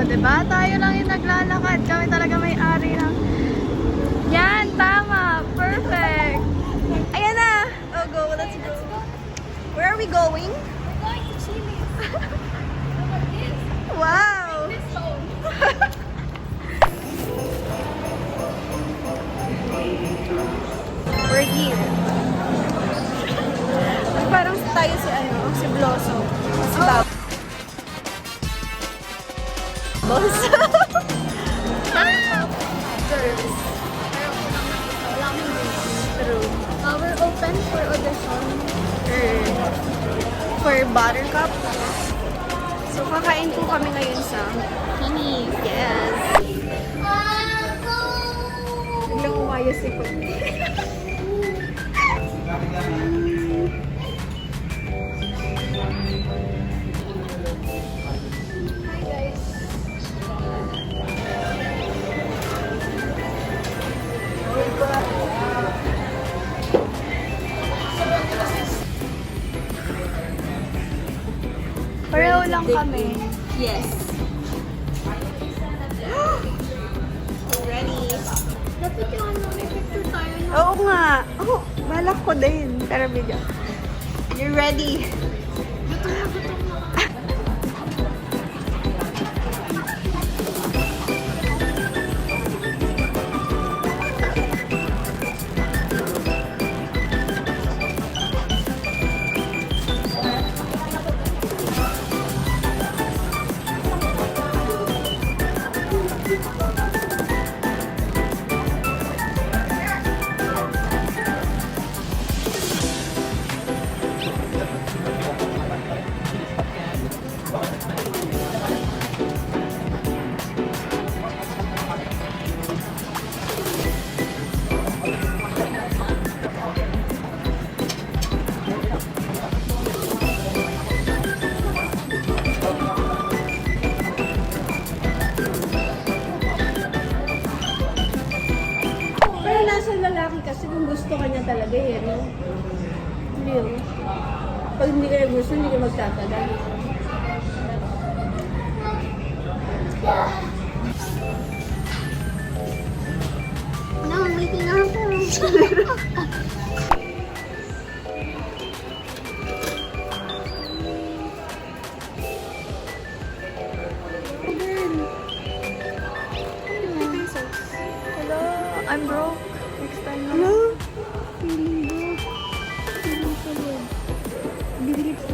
diba? Tayo lang yung naglalakad. Kami talaga may-ari ng... Yan, tama. Perfect. Ayan na. Oh, go. Let's go. Where are we going? We're going to Chile. Wow. This zone. We're here. Parang tayo si si Blossom. Si Bob. Boss. Service. True. We're open for audition. For Buttercup. So, kakain po kami ngayon sa Penny. Yes. Biglang umayos si Puti. Hi guys. Pareho lang kami. Yes. Ready? Dapat yung may picture tayo na. Oo nga. Oh, balak ko din. Pero video. You ready? Gutom na gutom na. Pero nasa lalaki kasi kung gusto ka niya talaga eh, no? Hindi yun. Pag hindi ka na gusto, hindi ka magtatagal. No, waiting na ako. Hello, I'm broke. Next time na. Hello? Feeling broke. Feeling pagod. Bibili ko.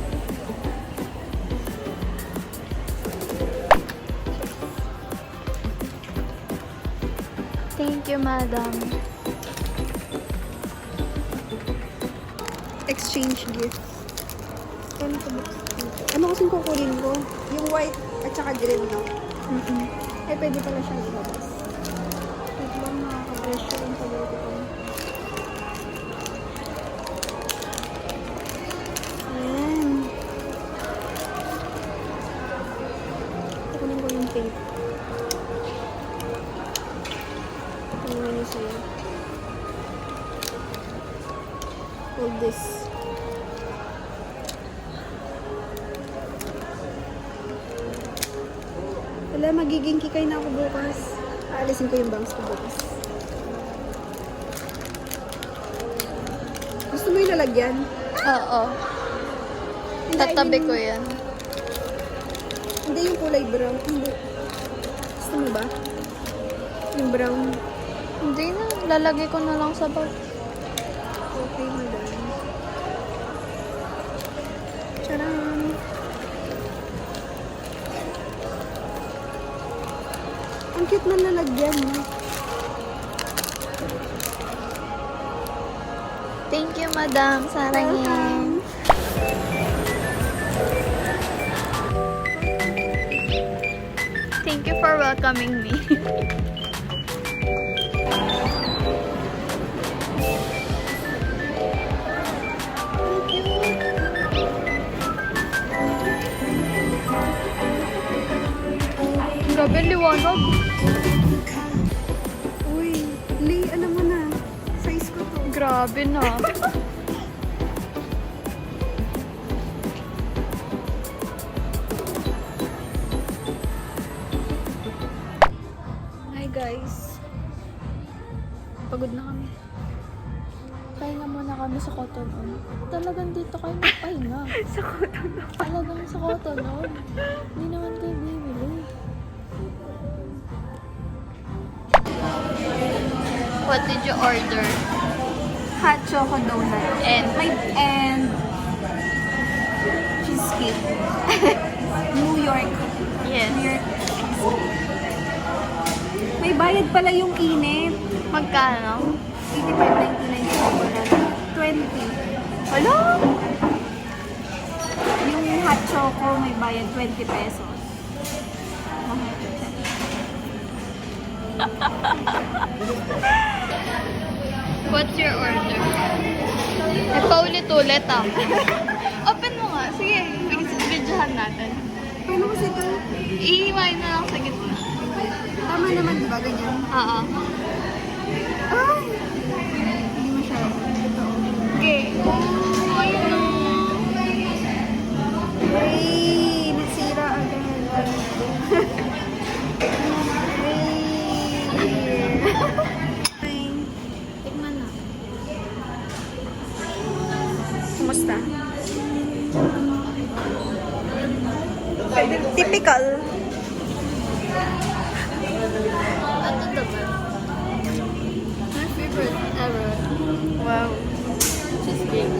Thank you, madam. Exchange gift. Ano ko ba? Ano kasing kukunin ko? Yung white at saka green, no? Ay, pwede pala siyang ilabas. Wait lang, makaka-pressure yung pagod ko. Ayan. Kukunin ko yung pink. Kukunin ko yung sa'yo. Hold this. Wala, magiging kikay na ako bukas. Aalisin ko yung bangs ko bukas. Gusto mo yung lalagyan? Oo. Hindi, Tatabi I mean, ko yan. Hindi yung kulay brown. Hindi. Gusto mo ba? Yung brown. Hindi na. Lalagay ko na lang sa bag. Okay, madam. Charan! Ang cute na lalagyan, no? Thank you, madam. Sarangin. Thank you for welcoming me. Grabe, liwanag. Uy, Lee, alam mo na. Size ko to. Grabe na. sa Cotton On. Talagang dito kayo magpahinga. Sa Cotton On. Talagang sa Cotton On. Hindi naman kayo bibili. What did you order? Hot choco donut. And And cheesecake. New York. yes. New York. May bayad pala yung init. Magkano? 85.99 sa donut. 20. Hello? Yung hot choco may bayad 20 pesos. What's your order? Nagpaulit-ulit ah. Open mo nga. Sige, videohan natin. Paano kasi ito? Iiwain na lang sa gitna. Tama naman, di ba? Ganyan. Oo. Ay! Hindi masyado. Okay. Oh, ayun o. Ay! Nasira agad. Ay! Tikman na. Kumusta? Typical. Ito the best. My favorite ever. Wow. Cheesecake.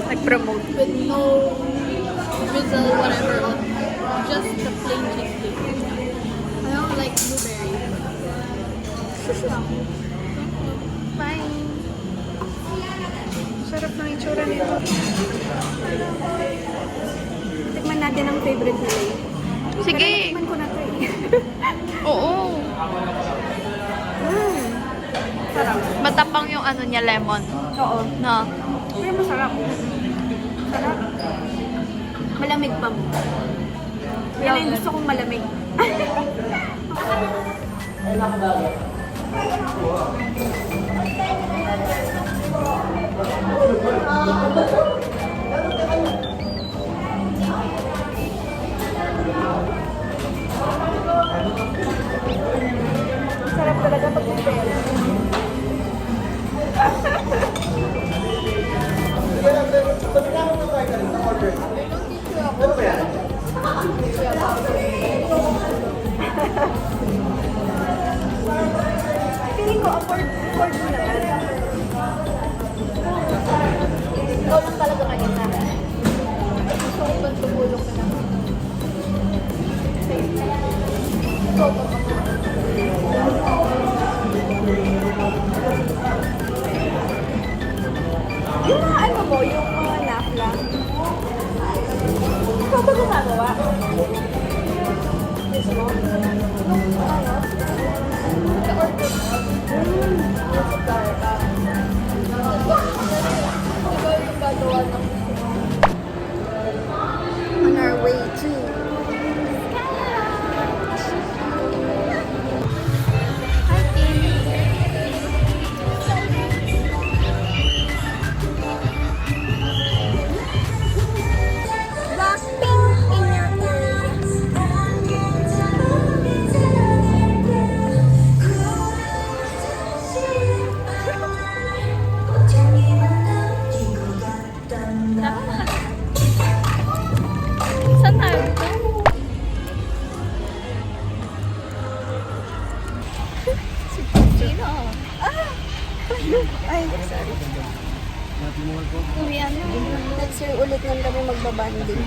Nag-promote. With no drizzle, whatever on. Just the plain cheesecake. I don't like blueberry. Bye. Sarap ng itsura nito. Tikman natin ang favorite nila. Sige. Tikman ko na to eh. Oo. Sarap. Matapang yung ano niya, lemon. Oo. No? Pero masarap. Sarap. Malamig pa mo. Yan ang gusto kong malamig. Sarap talaga pag may pera. Feeling ko afford mo naman. Ikaw lang talaga kanina. Gusto ko bang tumulong ka naman? Ikaw ba yung mga ano mo, yung mga nafla. Ikaw ba gumagawa? Yes mo? Nung ano? Ka-order mo? Supplier ka. Ikaw yung gagawa ng on our way to Saan tayo dito? Sino? ay, sorry. Uwi ano? Next year ulit lang kami magbabanding.